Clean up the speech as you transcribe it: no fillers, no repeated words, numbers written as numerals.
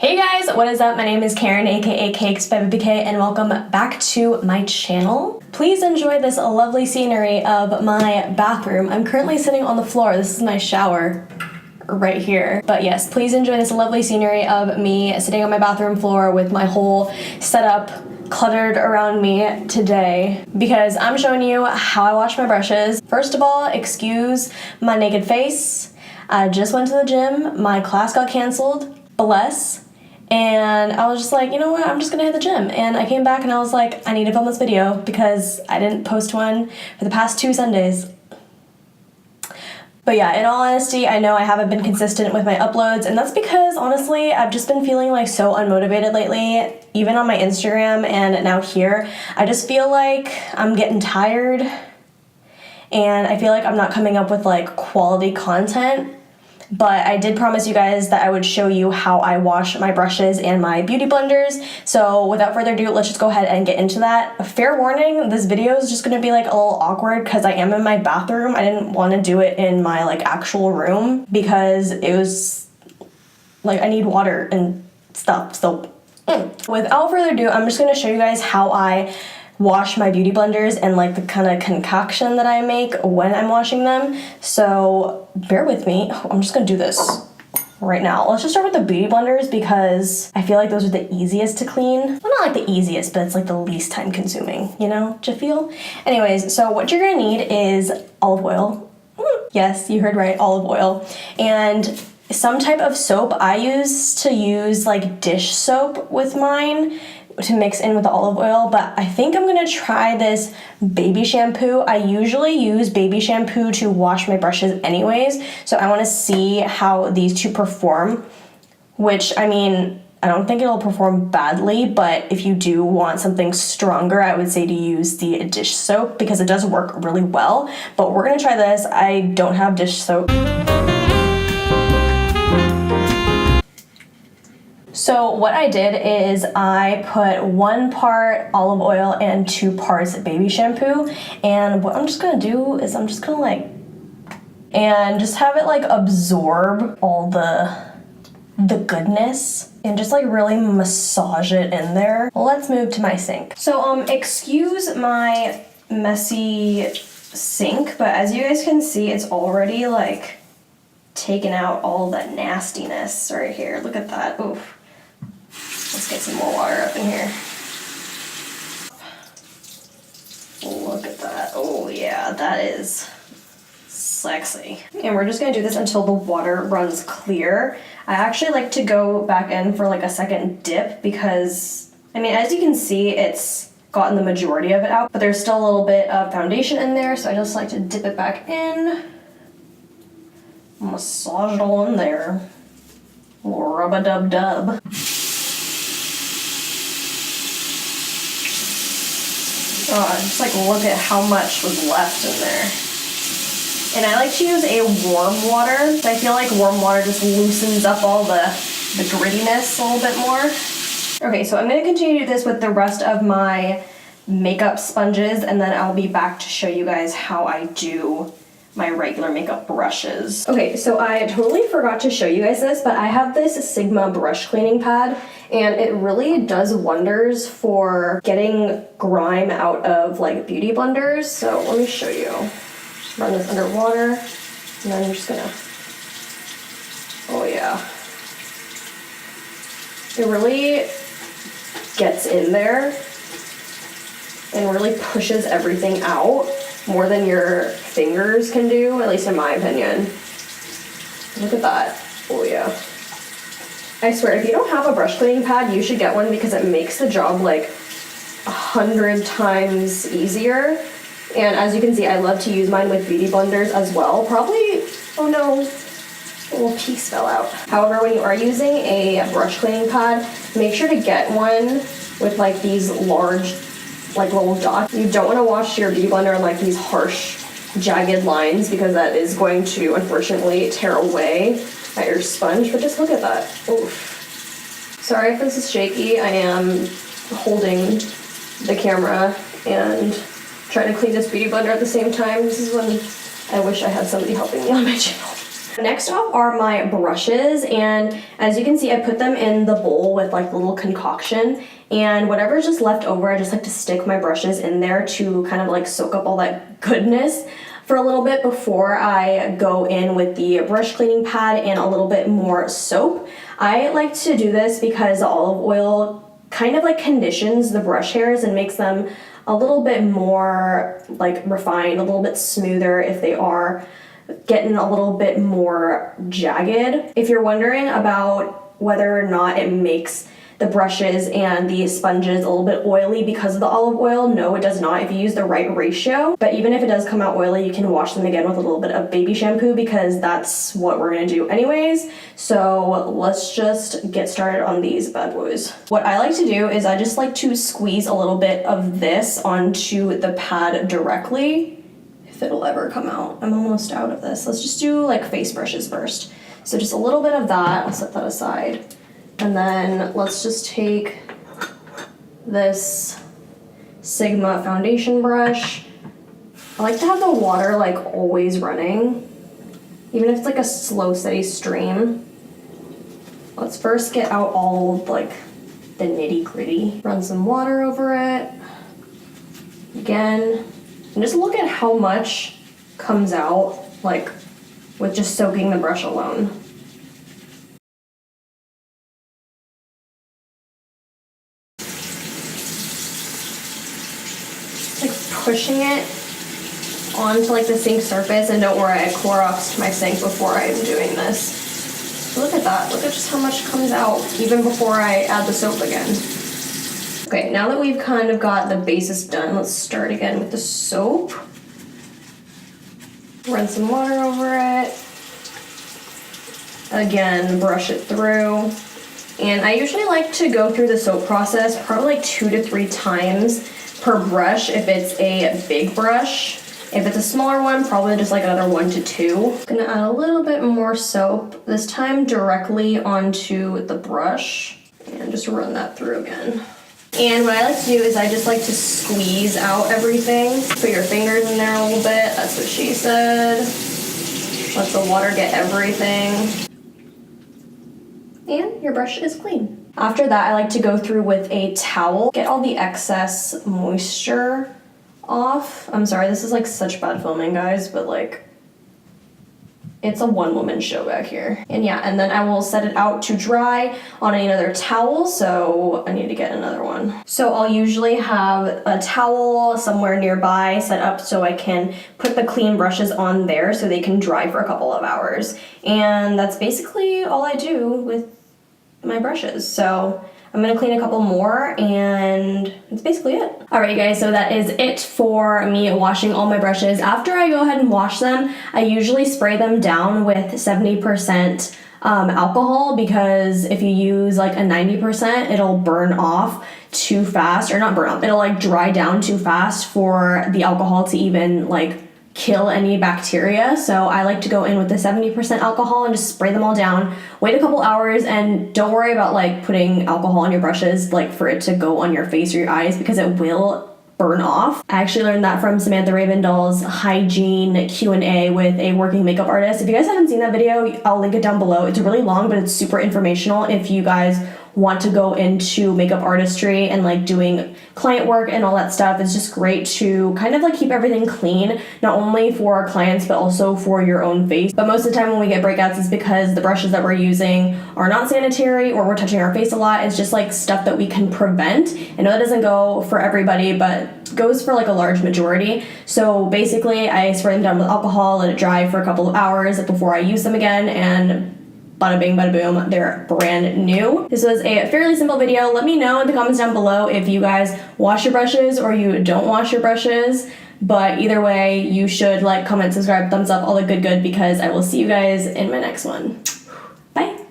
Hey guys, what is up? My name is Karen, aka cakedbybabyk, and welcome back to my channel. Please enjoy this lovely scenery of my bathroom. I'm currently sitting on the floor. This is my shower right here. But yes, please enjoy this lovely scenery of me sitting on my bathroom floor with my whole setup cluttered around me today, because I'm showing you how I wash my brushes. First of all, excuse my naked face. I just went to the gym. My class got canceled. Bless. And I was just like, you know what, I'm just gonna hit the gym. And I came back and I was like, I need to film this video because I didn't post one for the past 2 Sundays. But yeah, in all honesty, I know I haven't been consistent with my uploads, and that's because honestly, I've just been feeling like so unmotivated lately, even on my Instagram and now here. I just feel like I'm getting tired and I feel like I'm not coming up with like quality content. But I did promise you guys that I would show you how I wash my brushes and my beauty blenders. So without further ado, let's just go ahead and get into that. A fair warning, this video is just gonna be like a little awkward because I am in my bathroom. I didn't want to do it in my like actual room because it was like I need water and stuff. So without further ado, I'm just gonna show you guys how I wash my beauty blenders and like the kind of concoction that I make when I'm washing them. So bear with me. I'm just gonna do this right now. Let's just start with the beauty blenders because I feel like those are the easiest to clean. Well, not like the easiest, but it's like the least time consuming, you know, do you feel? Anyways, so what you're gonna need is olive oil. Yes, you heard right, olive oil. And some type of soap. I used to use like dish soap with mine to mix in with the olive oil, but I think I'm gonna try this baby shampoo. I usually use baby shampoo to wash my brushes anyways, so I wanna see how these two perform, which, I mean, I don't think it'll perform badly, but if you do want something stronger, I would say to use the dish soap because it does work really well, but we're gonna try this. I don't have dish soap. So what I did is I put 1 part olive oil and 2 parts baby shampoo, and what I'm just gonna do is I'm just gonna like, and just have it like absorb all the goodness and just like really massage it in there. Let's move to my sink. So excuse my messy sink, but as you guys can see, it's already like taken out all the nastiness right here. Look at that. Oof. Let's get some more water up in here. Look at that. Oh yeah, that is sexy. And we're just gonna do this until the water runs clear. I actually like to go back in for like a second dip because, I mean, as you can see, it's gotten the majority of it out, but there's still a little bit of foundation in there, so I just like to dip it back in. Massage it all in there. Rub-a-dub-dub. Just like look at how much was left in there. And I like to use a warm water. I feel like warm water just loosens up all the grittiness a little bit more. Okay, so I'm gonna continue to do this with the rest of my makeup sponges, and then I'll be back to show you guys how I do my regular makeup brushes. Okay, so I totally forgot to show you guys this, but I have this Sigma brush cleaning pad, and it really does wonders for getting grime out of like beauty blenders. So let me show you. Just run this under water, and then I'm just gonna, oh yeah. It really gets in there and really pushes everything out more than your fingers can do, at least in my opinion. Look at that. Oh yeah. I swear, if you don't have a brush cleaning pad, you should get one because it makes the job like 100 times easier. And as you can see, I love to use mine with beauty blenders as well. Probably, oh no, a little piece fell out. However, when you are using a brush cleaning pad, make sure to get one with like these large like little dots. You don't want to wash your beauty blender on like these harsh jagged lines because that is going to unfortunately tear away at your sponge, but just look at that. Oof. Sorry if this is shaky. I am holding the camera and trying to clean this beauty blender at the same time. This is when I wish I had somebody helping me on my channel. Next up are my brushes, and as you can see, I put them in the bowl with like a little concoction, and whatever's just left over, I just like to stick my brushes in there to kind of like soak up all that goodness for a little bit before I go in with the brush cleaning pad and a little bit more soap. I like to do this because the olive oil kind of like conditions the brush hairs and makes them a little bit more like refined, a little bit smoother if they are getting a little bit more jagged. If you're wondering about whether or not it makes the brushes and the sponges a little bit oily because of the olive oil, no, it does not if you use the right ratio. But even if it does come out oily, you can wash them again with a little bit of baby shampoo because that's what we're gonna do anyways. So let's just get started on these bad boys. What I like to do is I just like to squeeze a little bit of this onto the pad directly, if it'll ever come out. I'm almost out of this. Let's just do like face brushes first. So just a little bit of that, I'll set that aside. And then let's just take this Sigma foundation brush. I like to have the water like always running, even if it's like a slow, steady stream. Let's first get out all of like the nitty gritty. Run some water over it. Again, and just look at how much comes out like with just soaking the brush alone. Pushing it onto like the sink surface, and don't worry, I Cloroxed my sink before I'm doing this. Look at that, look at just how much comes out even before I add the soap again. Okay, now that we've kind of got the basis done, let's start again with the soap. Run some water over it. Again, brush it through. And I usually like to go through the soap process probably like 2 to 3 times per brush if it's a big brush. If it's a smaller one, probably just like another 1 to 2. I'm gonna add a little bit more soap, this time directly onto the brush, and just run that through again. And what I like to do is I just like to squeeze out everything. Put your fingers in there a little bit, that's what she said. Let the water get everything. And your brush is clean. After that, I like to go through with a towel, get all the excess moisture off. I'm sorry, this is like such bad filming, guys, but like, it's a one-woman show back here. And yeah, and then I will set it out to dry on another towel, so I need to get another one. So I'll usually have a towel somewhere nearby set up so I can put the clean brushes on there so they can dry for a couple of hours. And that's basically all I do with my brushes. So I'm gonna clean a couple more, and that's basically it. All right, you guys, so that is it for me washing all my brushes. After I go ahead and wash them, I usually spray them down with 70% alcohol, because if you use like a 90%, it'll burn off too fast, or not burn off, it'll like dry down too fast for the alcohol to even like kill any bacteria. So I like to go in with the 70% alcohol and just spray them all down, wait a couple hours, and don't worry about like putting alcohol on your brushes like for it to go on your face or your eyes, because it will burn off. I actually learned that from Samantha Ravendall's hygiene Q&A with a working makeup artist. If you guys haven't seen that video, I'll link it down below. It's really long, but it's super informational if you guys want to go into makeup artistry and like doing client work and all that stuff. It's just great to kind of like keep everything clean, not only for our clients but also for your own face. But most of the time when we get breakouts, it's because the brushes that we're using are not sanitary, or we're touching our face a lot. It's just like stuff that we can prevent. I know that doesn't go for everybody, but goes for like a large majority. So basically I spray them down with alcohol, let it dry for a couple of hours before I use them again, and bada bing, bada boom, they're brand new. This was a fairly simple video. Let me know in the comments down below if you guys wash your brushes or you don't wash your brushes. But either way, you should like, comment, subscribe, thumbs up, all the good, because I will see you guys in my next one. Bye.